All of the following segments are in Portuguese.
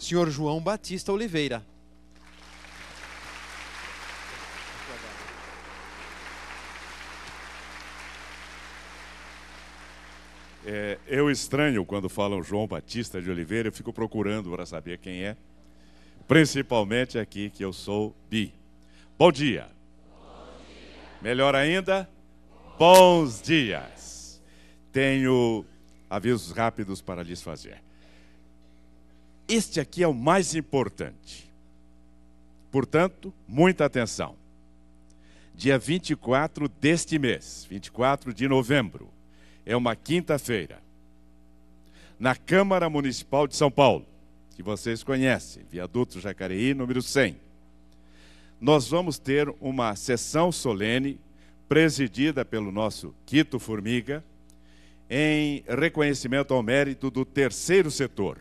senhor João Batista Oliveira. Eu estranho quando falam João Batista de Oliveira, eu fico procurando para saber quem é, principalmente aqui que eu sou bi. Bom dia. Melhor ainda, bons dias. Tenho avisos rápidos para lhes fazer. Este aqui é o mais importante. Portanto, muita atenção. Dia 24 deste mês, 24 de novembro, é uma quinta-feira, na Câmara Municipal de São Paulo, que vocês conhecem, Viaduto Jacareí, número 100. Nós vamos ter uma sessão solene, presidida pelo nosso Quito Formiga, em reconhecimento ao mérito do terceiro setor.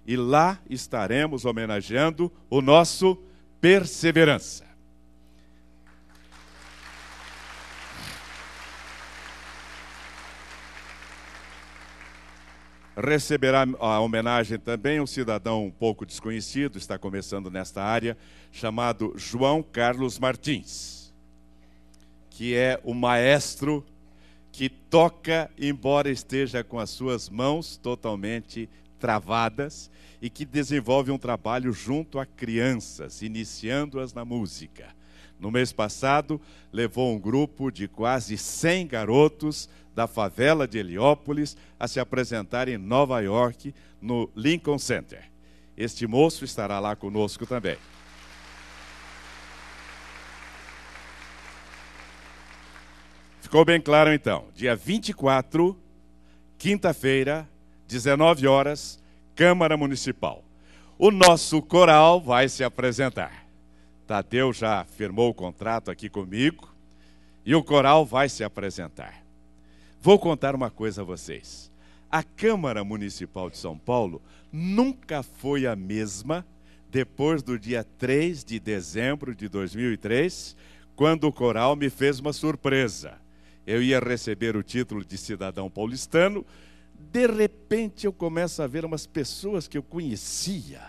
E lá estaremos homenageando o nosso Perseverança. Receberá a homenagem também um cidadão um pouco desconhecido, está começando nesta área, chamado João Carlos Martins, que é o maestro que toca, embora esteja com as suas mãos totalmente travadas, e que desenvolve um trabalho junto a crianças, iniciando-as na música. No mês passado, levou um grupo de quase 100 garotos da favela de Heliópolis a se apresentar em Nova York, no Lincoln Center. Este moço estará lá conosco também. Ficou bem claro então, dia 24, quinta-feira, 19 horas, Câmara Municipal. O nosso coral vai se apresentar. Tadeu já firmou o contrato aqui comigo e o coral vai se apresentar. Vou contar uma coisa a vocês. A Câmara Municipal de São Paulo nunca foi a mesma depois do dia 3 de dezembro de 2003, quando o coral me fez uma surpresa. Eu ia receber o título de cidadão paulistano, de repente eu começo a ver umas pessoas que eu conhecia,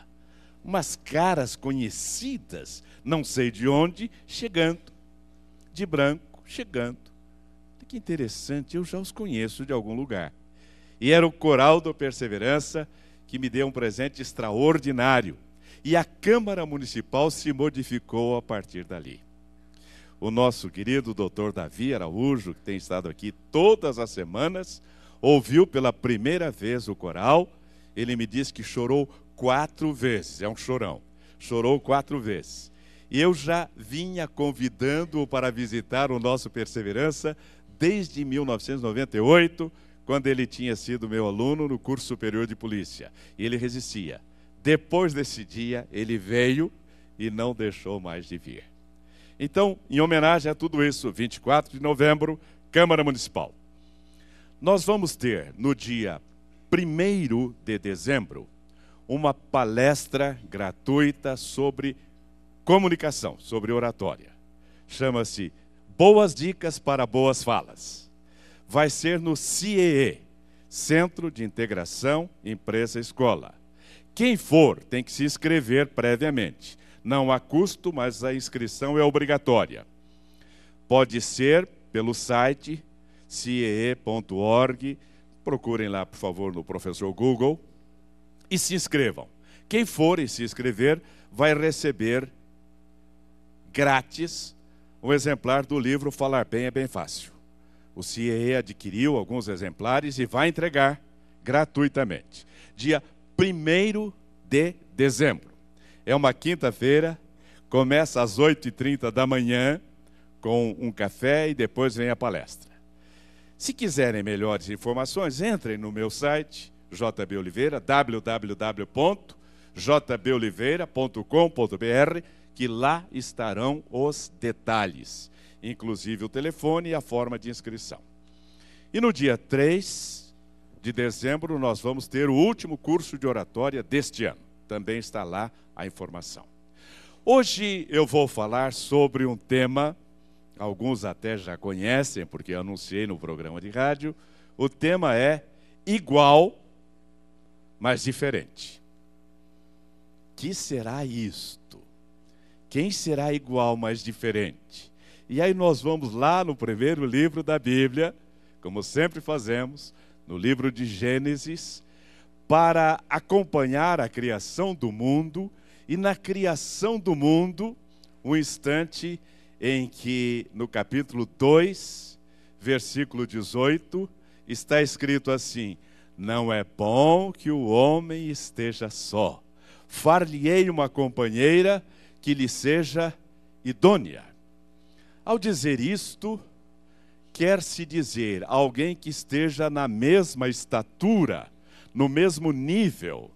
umas caras conhecidas, não sei de onde, chegando, de branco, chegando. Que interessante, eu já os conheço de algum lugar. E era o coral do Perseverança que me deu um presente extraordinário. E a Câmara Municipal se modificou a partir dali. O nosso querido doutor Davi Araújo, que tem estado aqui todas as semanas, ouviu pela primeira vez o coral. Ele me disse que chorou 4 vezes, é um chorão. Chorou 4 vezes. E eu já vinha convidando-o para visitar o nosso Perseverança desde 1998, quando ele tinha sido meu aluno no curso superior de polícia. E ele resistia. Depois desse dia, ele veio e não deixou mais de vir. Então, em homenagem a tudo isso, 24 de novembro, Câmara Municipal. Nós vamos ter, no dia 1º de dezembro, uma palestra gratuita sobre comunicação, sobre oratória. Chama-se Boas Dicas para Boas Falas. Vai ser no CIEE, Centro de Integração Empresa-Escola. Quem for tem que se inscrever previamente. Não há custo, mas a inscrição é obrigatória. Pode ser pelo site ciee.org. Procurem lá, por favor, no professor Google e se inscrevam. Quem for e se inscrever vai receber grátis um exemplar do livro Falar Bem é Bem Fácil. O CIEE adquiriu alguns exemplares e vai entregar gratuitamente. Dia 1º de dezembro. É uma quinta-feira, começa às 8h30 da manhã, com um café e depois vem a palestra. Se quiserem melhores informações, entrem no meu site, JB Oliveira, www.jboliveira.com.br, que lá estarão os detalhes, inclusive o telefone e a forma de inscrição. E no dia 3 de dezembro nós vamos ter o último curso de oratória deste ano. Também está lá a informação. Hoje eu vou falar sobre um tema, alguns até já conhecem, porque eu anunciei no programa de rádio. O tema é igual, mas diferente. que será isto? Quem será igual, mas diferente? E aí nós vamos lá no primeiro livro da Bíblia, como sempre fazemos, no livro de Gênesis, para acompanhar a criação do mundo, e na criação do mundo, um instante em que no capítulo 2, versículo 18, está escrito assim: não é bom que o homem esteja só, far-lhe-ei uma companheira que lhe seja idônea. Ao dizer isto, quer-se dizer alguém que esteja na mesma estatura, no mesmo nível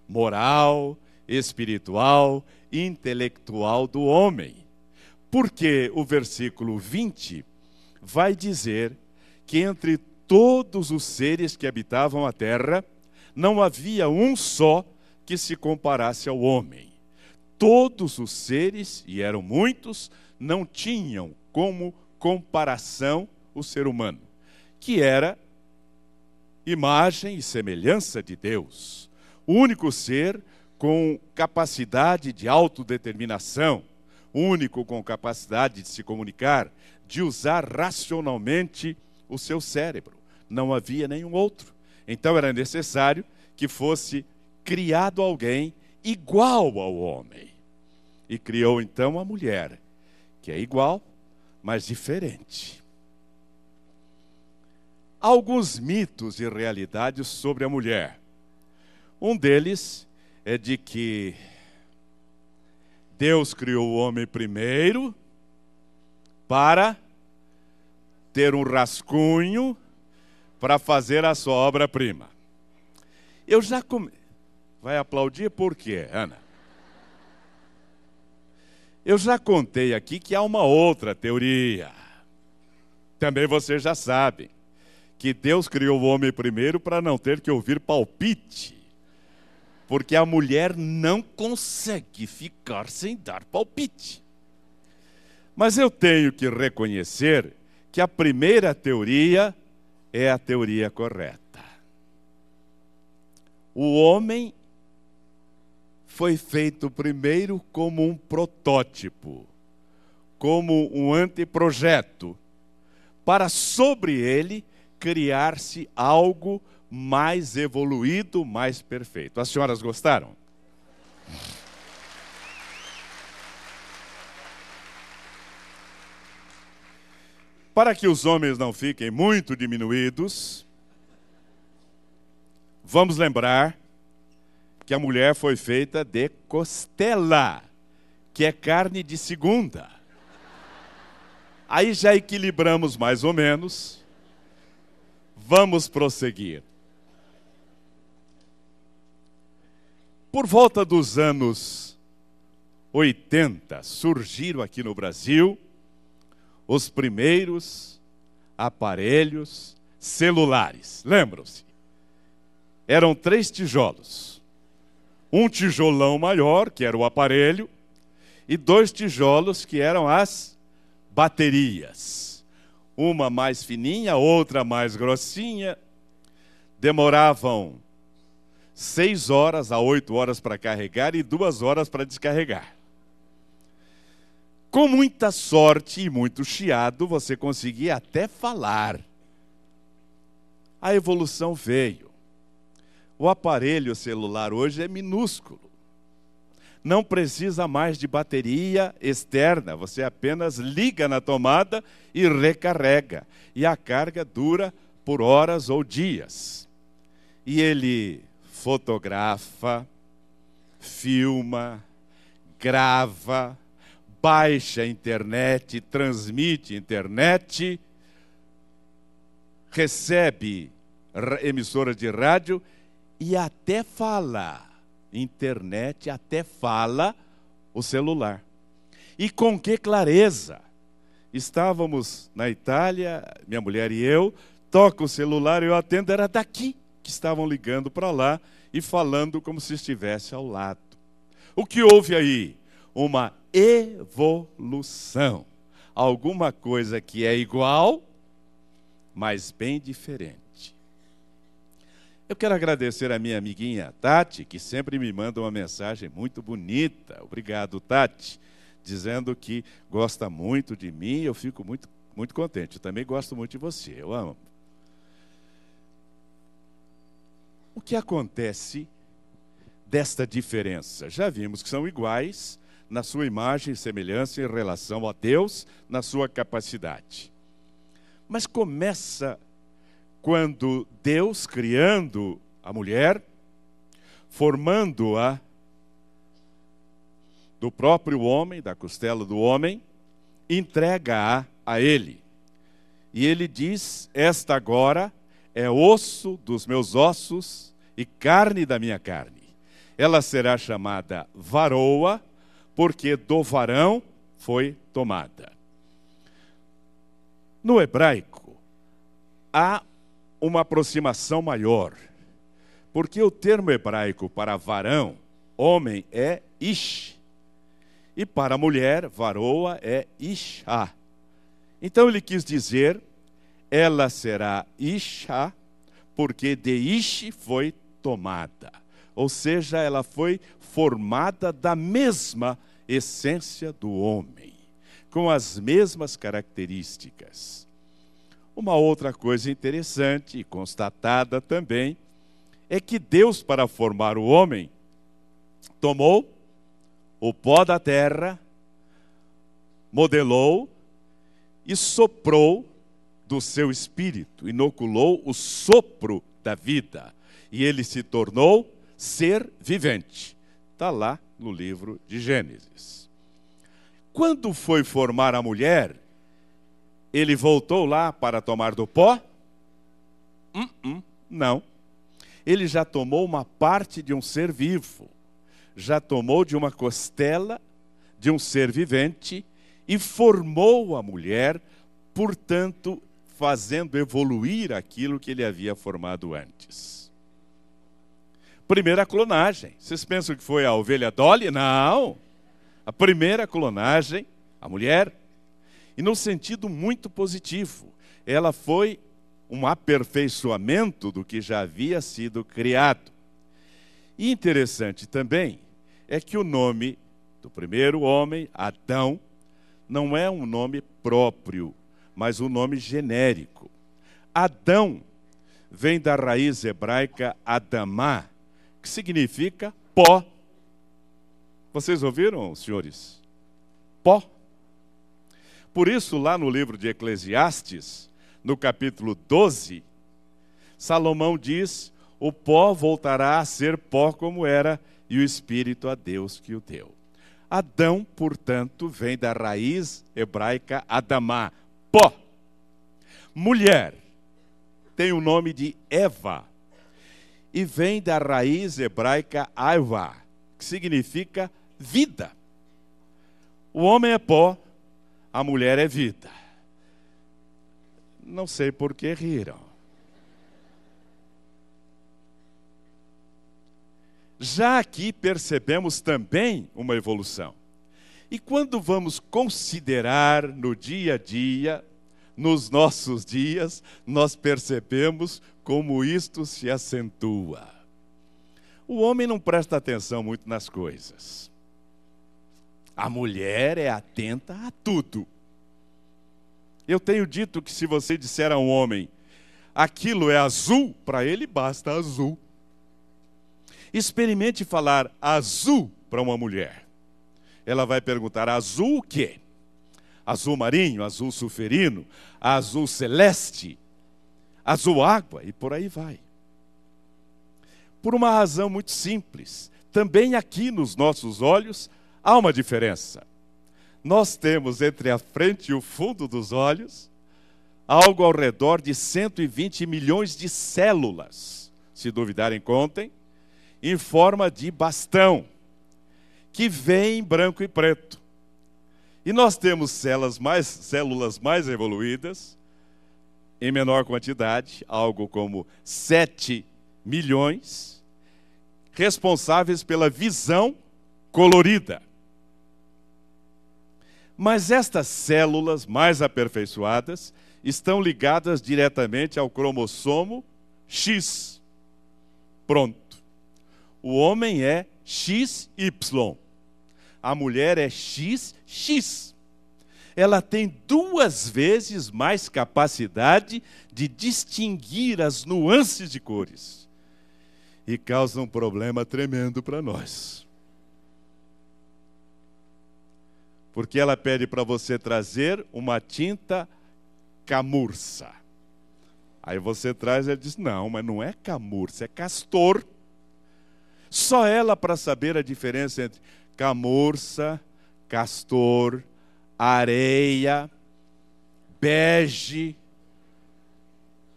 moral, espiritual, intelectual do homem. Porque o versículo 20 vai dizer que entre todos os seres que habitavam a terra, não havia um só que se comparasse ao homem. Todos os seres, e eram muitos, não tinham como comparação o ser humano, que era imagem e semelhança de Deus. O único ser com capacidade de autodeterminação, único com capacidade de se comunicar, de usar racionalmente o seu cérebro. Não havia nenhum outro. Então era necessário que fosse criado alguém igual ao homem. E criou então a mulher, que é igual, mas diferente. Há alguns mitos e realidades sobre a mulher. Um deles é de que Deus criou o homem primeiro para ter um rascunho para fazer a sua obra-prima. Eu já Vai aplaudir por quê, Ana? Eu já contei aqui que há uma outra teoria. Também vocês já sabem que Deus criou o homem primeiro para não ter que ouvir palpite. Porque a mulher não consegue ficar sem dar palpite. Mas eu tenho que reconhecer que a primeira teoria é a teoria correta. O homem foi feito primeiro como um protótipo, como um anteprojeto, para sobre ele criar-se algo mais evoluído, mais perfeito. As senhoras gostaram? Para que os homens não fiquem muito diminuídos, vamos lembrar que a mulher foi feita de costela, que é carne de segunda. Aí já equilibramos mais ou menos. Vamos prosseguir. Por volta dos anos 80, surgiram aqui no Brasil os primeiros aparelhos celulares. Lembram-se? Eram 3 tijolos. Um tijolão maior, que era o aparelho, e 2 tijolos, que eram as baterias. Uma mais fininha, outra mais grossinha. Demoravam 6 horas a 8 horas para carregar e 2 horas para descarregar. Com muita sorte e muito chiado, você conseguia até falar. A evolução veio. O aparelho celular hoje é minúsculo. Não precisa mais de bateria externa. Você apenas liga na tomada e recarrega. E a carga dura por horas ou dias. E ele fotografa, filma, grava, baixa a internet, transmite internet, recebe emissoras de rádio e até fala. Internet até fala o celular. E com que clareza! Estávamos na Itália, minha mulher e eu, toca o celular, eu atendo, era daqui que estavam ligando para lá e falando como se estivesse ao lado. O que houve aí? Uma evolução. Alguma coisa que é igual, mas bem diferente. Eu quero agradecer a minha amiguinha Tati, que sempre me manda uma mensagem muito bonita. Obrigado, Tati, dizendo que gosta muito de mim. Eu fico muito, muito contente. Eu também gosto muito de você. Eu amo. O que acontece desta diferença? Já vimos que são iguais na sua imagem e semelhança em relação a Deus, na sua capacidade. Mas começa quando Deus, criando a mulher, formando-a do próprio homem, da costela do homem, entrega-a a ele. E ele diz: esta agora é osso dos meus ossos e carne da minha carne. Ela será chamada varoa, porque do varão foi tomada. No hebraico, há uma aproximação maior, porque o termo hebraico para varão, homem, é ish, e para mulher, varoa, é isha. Então ele quis dizer, ela será isha, porque de ish foi tomada, ou seja, ela foi formada da mesma essência do homem, com as mesmas características. Uma outra coisa interessante e constatada também é que Deus, para formar o homem, tomou o pó da terra, modelou e soprou do seu espírito, inoculou o sopro da vida, e ele se tornou ser vivente. Está lá no livro de Gênesis. Quando foi formar a mulher, ele voltou lá para tomar do pó? Não. Ele já tomou uma parte de um ser vivo, já tomou de uma costela de um ser vivente e formou a mulher, portanto, fazendo evoluir aquilo que ele havia formado antes. Primeira clonagem. Vocês pensam que foi a ovelha Dolly? Não. A primeira clonagem, a mulher. E no sentido muito positivo, ela foi um aperfeiçoamento do que já havia sido criado. E interessante também é que o nome do primeiro homem, Adão, não é um nome próprio, mas um nome genérico. Adão vem da raiz hebraica Adamá, que significa pó. Vocês ouviram, senhores? Pó. Por isso, lá no livro de Eclesiastes, no capítulo 12, Salomão diz: o pó voltará a ser pó como era, e o espírito a Deus que o deu. Adão, portanto, vem da raiz hebraica Adamá, pó. Mulher tem o nome de Eva, e vem da raiz hebraica Aiva, que significa vida. O homem é pó, a mulher é vida. Não sei por que riram. Já aqui percebemos também uma evolução. E quando vamos considerar no dia a dia, nos nossos dias, nós percebemos como isto se acentua. O homem não presta atenção muito nas coisas. A mulher é atenta a tudo. Eu tenho dito que se você disser a um homem, aquilo é azul, para ele basta azul. Experimente falar azul para uma mulher. Ela vai perguntar, azul o quê? Azul marinho, azul sulfurino, azul celeste, azul água, e por aí vai. Por uma razão muito simples. Também aqui nos nossos olhos há uma diferença. Nós temos entre a frente e o fundo dos olhos algo ao redor de 120 milhões de células, se duvidarem contem, em forma de bastão, que vem em branco e preto. E nós temos células mais evoluídas, em menor quantidade, algo como 7 milhões, responsáveis pela visão colorida. Mas estas células mais aperfeiçoadas estão ligadas diretamente ao cromossomo X. pronto. O homem é XY. A mulher é XX. Ela tem 2 vezes mais capacidade de distinguir as nuances de cores. E causa um problema tremendo para nós. Porque ela pede para você trazer uma tinta camurça. Aí você traz e ela diz, não, mas não é camurça, é castor. Só ela para saber a diferença entre camurça, castor, areia, bege.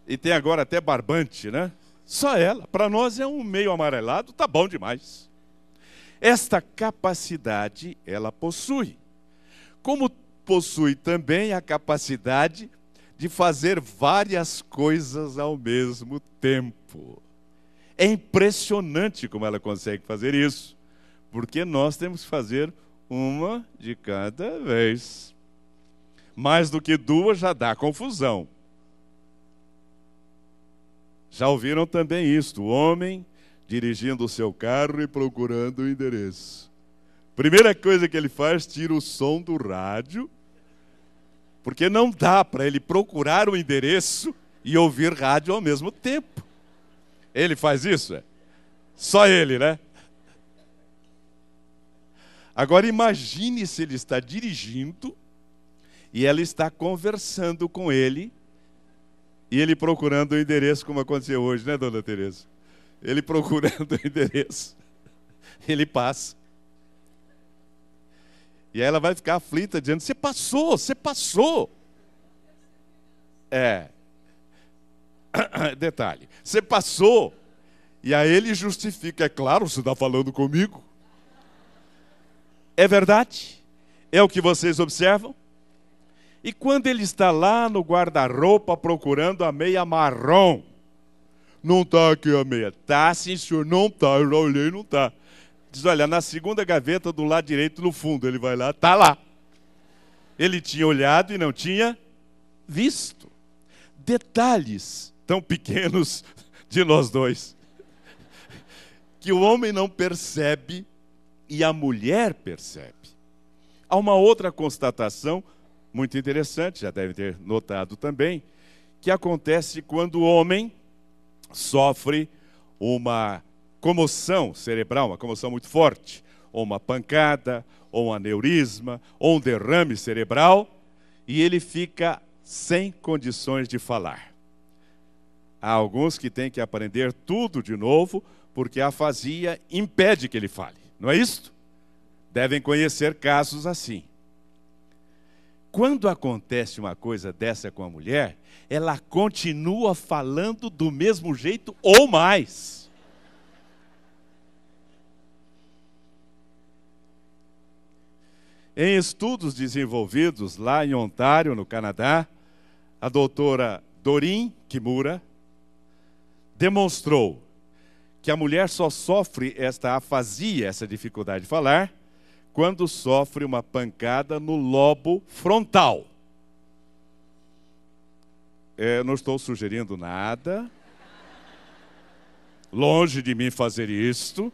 E tem agora até barbante, né? Só ela. Para nós é um meio amarelado, tá bom demais. Esta capacidade ela possui. Como possui também a capacidade de fazer várias coisas ao mesmo tempo. É impressionante como ela consegue fazer isso, porque nós temos que fazer uma de cada vez. Mais do que 2 já dá confusão. Já ouviram também isto, o homem dirigindo o seu carro e procurando o endereço. Primeira coisa que ele faz, tira o som do rádio, porque não dá para ele procurar o endereço e ouvir rádio ao mesmo tempo. Ele faz isso? Só ele, né? Agora imagine se ele está dirigindo e ela está conversando com ele e ele procurando o endereço, como aconteceu hoje, né, dona Tereza? Ele procurando o endereço, ele passa. E aí ela vai ficar aflita, dizendo, você passou, você passou. Detalhe, você passou. E aí ele justifica, é claro, você está falando comigo. É verdade? É o que vocês observam? E quando ele está lá no guarda-roupa procurando a meia marrom, não está aqui a meia. Tá, sim, senhor, não está, eu já olhei, não está. Diz, olha, na segunda gaveta do lado direito, no fundo, ele vai lá, está lá. Ele tinha olhado e não tinha visto. Detalhes tão pequenos de nós dois, que o homem não percebe e a mulher percebe. Há uma outra constatação muito interessante, já devem ter notado também, que acontece quando o homem sofre uma comoção cerebral, uma comoção muito forte, ou uma pancada, ou um aneurisma, ou um derrame cerebral, e ele fica sem condições de falar. Há alguns que têm que aprender tudo de novo, porque a afasia impede que ele fale. Não é isto? Devem conhecer casos assim. Quando acontece uma coisa dessa com a mulher, ela continua falando do mesmo jeito ou mais. Em estudos desenvolvidos lá em Ontário, no Canadá, a doutora Doreen Kimura demonstrou que a mulher só sofre esta afasia, essa dificuldade de falar, quando sofre uma pancada no lobo frontal. Eu não estou sugerindo nada, longe de mim fazer isto,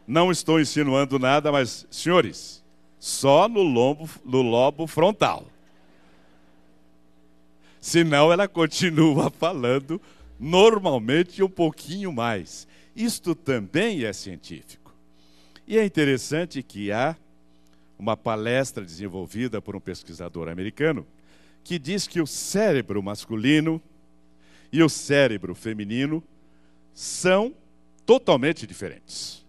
não estou insinuando nada, mas, senhores, só no lobo frontal. Senão ela continua falando normalmente um pouquinho mais. Isto também é científico. E é interessante que há uma palestra desenvolvida por um pesquisador americano que diz que o cérebro masculino e o cérebro feminino são totalmente diferentes.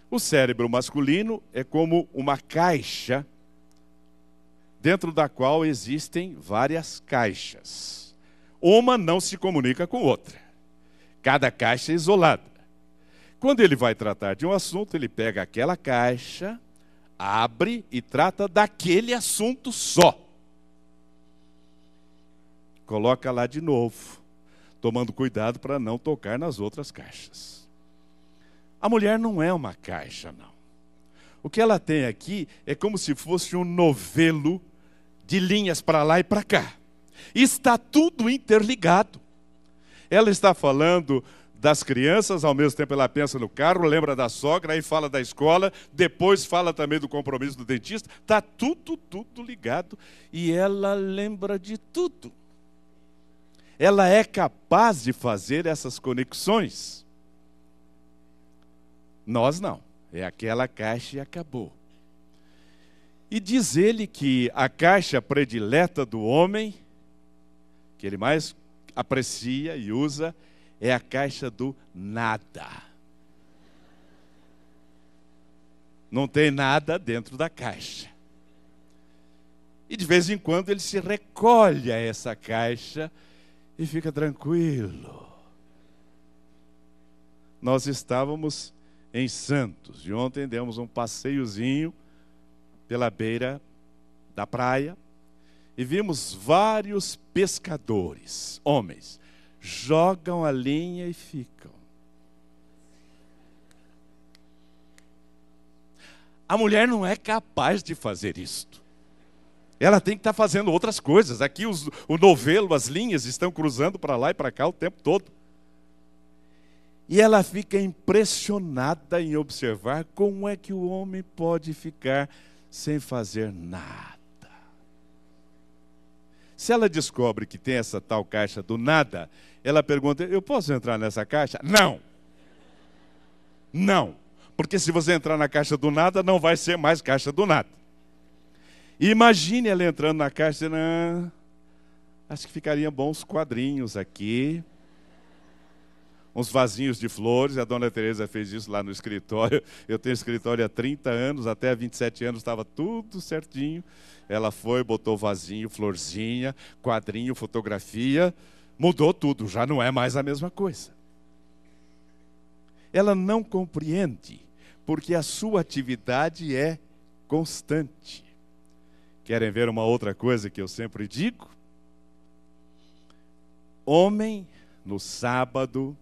O cérebro masculino é como uma caixa dentro da qual existem várias caixas. Uma não se comunica com outra. Cada caixa é isolada. Quando ele vai tratar de um assunto, ele pega aquela caixa, abre e trata daquele assunto só. Coloca lá de novo, tomando cuidado para não tocar nas outras caixas. A mulher não é uma caixa, não. O que ela tem aqui é como se fosse um novelo de linhas para lá e para cá. Está tudo interligado. Ela está falando das crianças, ao mesmo tempo ela pensa no carro, lembra da sogra, aí fala da escola, depois fala também do compromisso do dentista. Está tudo ligado e ela lembra de tudo. Ela é capaz de fazer essas conexões. Nós não. É aquela caixa e acabou. E diz ele que a caixa predileta do homem, que ele mais aprecia e usa, é a caixa do nada. Não tem nada dentro da caixa. E de vez em quando ele se recolhe a essa caixa e fica tranquilo. Nós estávamos em Santos e ontem demos um passeiozinho pela beira da praia e vimos vários pescadores, homens, jogam a linha e ficam. A mulher não é capaz de fazer isto. Ela tem que estar fazendo outras coisas. Aqui o novelo, as linhas estão cruzando para lá e para cá o tempo todo. E ela fica impressionada em observar como é que o homem pode ficar sem fazer nada. Se ela descobre que tem essa tal caixa do nada, ela pergunta, eu posso entrar nessa caixa? Não. Não. Porque se você entrar na caixa do nada, não vai ser mais caixa do nada. E imagine ela entrando na caixa, não, acho que ficariam bons quadrinhos aqui. Uns vasinhos de flores, a dona Teresa fez isso lá no escritório. Eu tenho escritório há 30 anos, até 27 anos estava tudo certinho. Ela foi, botou vasinho, florzinha, quadrinho, fotografia, mudou tudo, já não é mais a mesma coisa. Ela não compreende, porque a sua atividade é constante. Querem ver uma outra coisa que eu sempre digo? Homem, no sábado,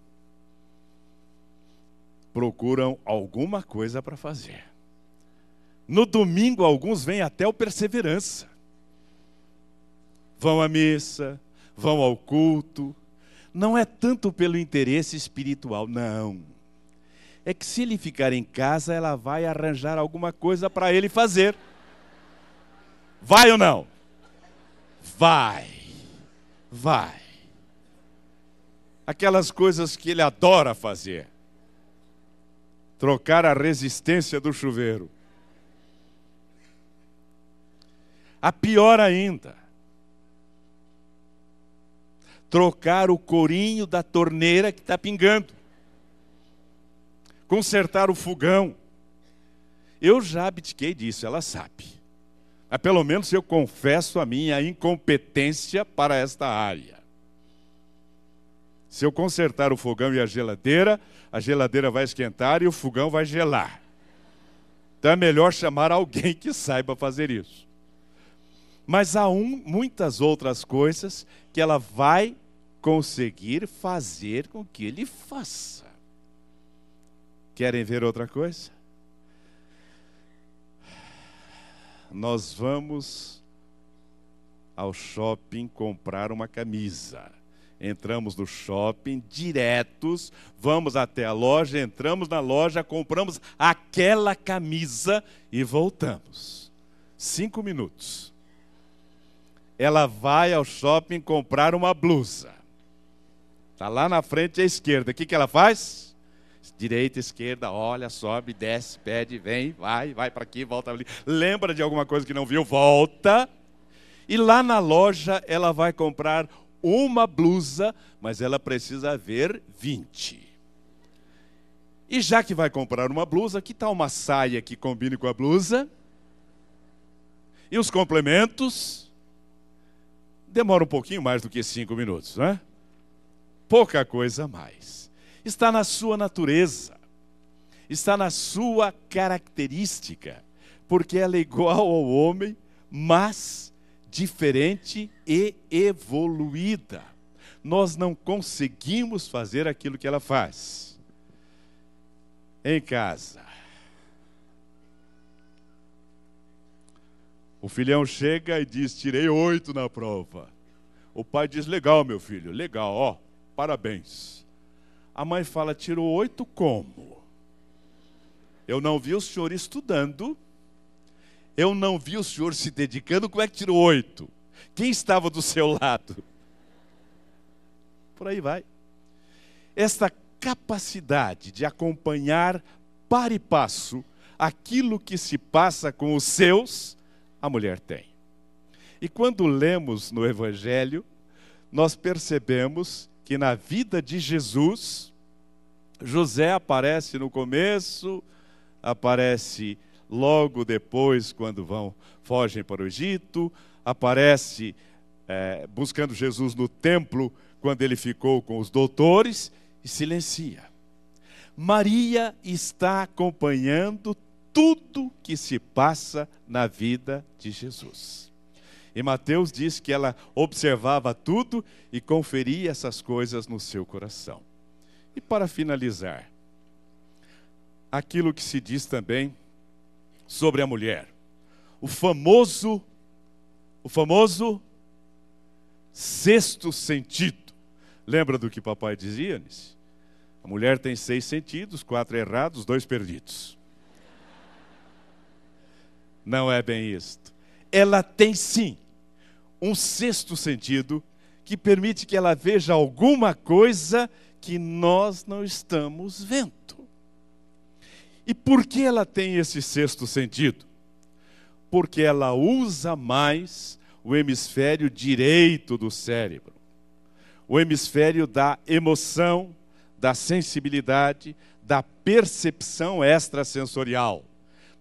procuram alguma coisa para fazer. No domingo, alguns vêm até o Perseverança. Vão à missa, vão ao culto. Não é tanto pelo interesse espiritual, não. É que se ele ficar em casa, ela vai arranjar alguma coisa para ele fazer. Vai ou não? Vai. Vai. Aquelas coisas que ele adora fazer. Trocar a resistência do chuveiro. A pior ainda, trocar o corinho da torneira que está pingando. Consertar o fogão. Eu já abdiquei disso, ela sabe. Mas pelo menos eu confesso a minha incompetência para esta área. Se eu consertar o fogão e a geladeira vai esquentar e o fogão vai gelar. Então é melhor chamar alguém que saiba fazer isso. Mas há muitas outras coisas que ela vai conseguir fazer com que ele faça. Querem ver outra coisa? Nós vamos ao shopping comprar uma camisa. Entramos no shopping, diretos, vamos até a loja, entramos na loja, compramos aquela camisa e voltamos. 5 minutos. Ela vai ao shopping comprar uma blusa. Está lá na frente à esquerda. O que ela faz? Direita, esquerda, olha, sobe, desce, pede, vem, vai para aqui, volta ali. Lembra de alguma coisa que não viu? Volta. E lá na loja ela vai comprar uma blusa, mas ela precisa ver 20. E já que vai comprar uma blusa, que tal uma saia que combine com a blusa? E os complementos? Demora um pouquinho mais do que 5 minutos, não é? Pouca coisa mais. Está na sua natureza, está na sua característica, porque ela é igual ao homem, mas diferente e evoluída. Nós não conseguimos fazer aquilo que ela faz. Em casa, o filhão chega e diz, tirei 8 na prova. O pai diz, legal, meu filho, legal, ó, parabéns. A mãe fala: tirou 8 como? Eu não vi o senhor estudando, eu não vi o senhor se dedicando, como é que tirou 8? Quem estava do seu lado? Por aí vai. Esta capacidade de acompanhar para e passo aquilo que se passa com os seus, a mulher tem. E quando lemos no Evangelho, nós percebemos que na vida de Jesus, José aparece no começo, aparece logo depois quando fogem para o Egito, aparece buscando Jesus no templo quando ele ficou com os doutores e silencia. Maria está acompanhando tudo que se passa na vida de Jesus. E Mateus diz que ela observava tudo e conferia essas coisas no seu coração. E para finalizar, aquilo que se diz também sobre a mulher. O famoso sexto sentido. Lembra do que papai dizia, Anice? A mulher tem 6 sentidos, 4 errados, 2 perdidos. Não é bem isto. Ela tem sim um sexto sentido que permite que ela veja alguma coisa que nós não estamos vendo. E por que ela tem esse sexto sentido? Porque ela usa mais o hemisfério direito do cérebro. O hemisfério da emoção, da sensibilidade, da percepção extrasensorial.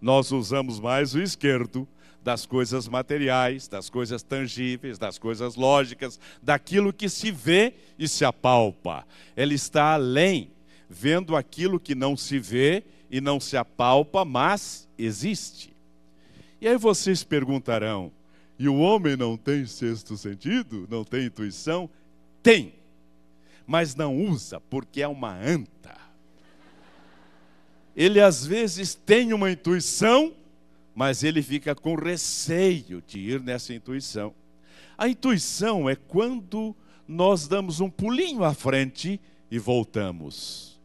Nós usamos mais o esquerdo, das coisas materiais, das coisas tangíveis, das coisas lógicas, daquilo que se vê e se apalpa. Ela está além, vendo aquilo que não se vê e não se apalpa, mas existe. E aí vocês perguntarão: e o homem não tem sexto sentido? Não tem intuição? Tem, mas não usa porque é uma anta. Ele às vezes tem uma intuição, mas ele fica com receio de ir nessa intuição. A intuição é quando nós damos um pulinho à frente e voltamos.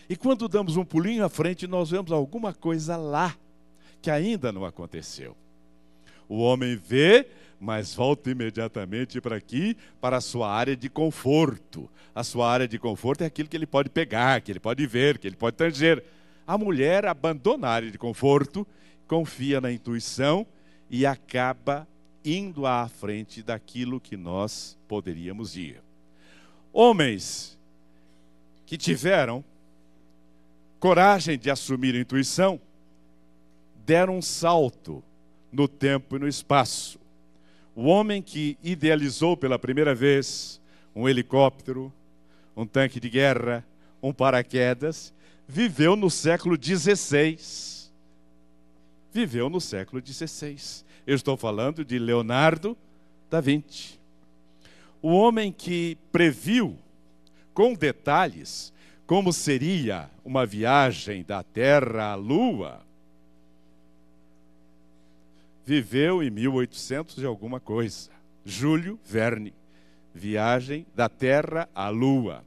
E quando damos um pulinho à frente, nós vemos alguma coisa lá que ainda não aconteceu. O homem vê, mas volta imediatamente para aqui, para a sua área de conforto. A sua área de conforto é aquilo que ele pode pegar, que ele pode ver, que ele pode tanger. A mulher abandona a área de conforto, confia na intuição e acaba indo à frente daquilo que nós poderíamos ir. Homens que tiveram coragem de assumir a intuição, deram um salto no tempo e no espaço. O homem que idealizou pela primeira vez um helicóptero, um tanque de guerra, um paraquedas, viveu no século XVI. Viveu no século XVI. Eu estou falando de Leonardo da Vinci. O homem que previu com detalhes como seria uma viagem da Terra à Lua, viveu em 1800 e alguma coisa. Júlio Verne, Viagem da Terra à Lua.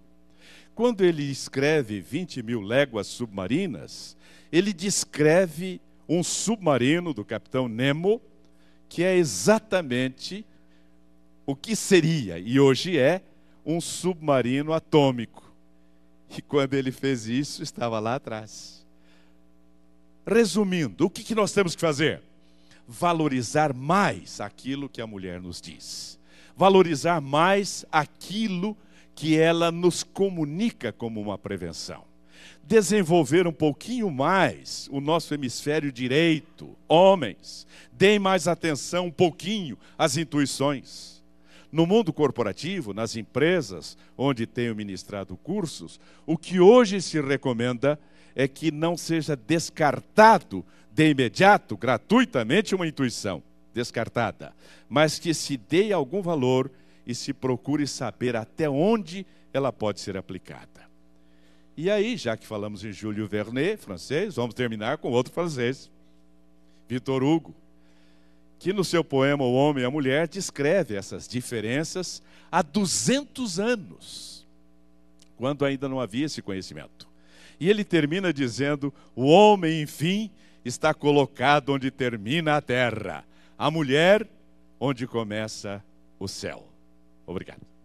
Quando ele escreve 20.000 léguas submarinas, ele descreve um submarino do capitão Nemo, que é exatamente o que seria, e hoje é, um submarino atômico. E quando ele fez isso, estava lá atrás. Resumindo, o que nós temos que fazer? Valorizar mais aquilo que a mulher nos diz. Valorizar mais aquilo que ela nos comunica como uma prevenção. Desenvolver um pouquinho mais o nosso hemisfério direito. Homens, deem mais atenção um pouquinho às intuições. No mundo corporativo, nas empresas onde tenho ministrado cursos, o que hoje se recomenda é que não seja descartado de imediato, gratuitamente, uma intuição descartada, mas que se dê algum valor e se procure saber até onde ela pode ser aplicada. E aí, já que falamos em Júlio Verne, francês, vamos terminar com outro francês, Victor Hugo, que no seu poema O Homem e a Mulher descreve essas diferenças há 200 anos. quando ainda não havia esse conhecimento. E ele termina dizendo: o homem, enfim, está colocado onde termina a terra, a mulher onde começa o céu. Obrigado.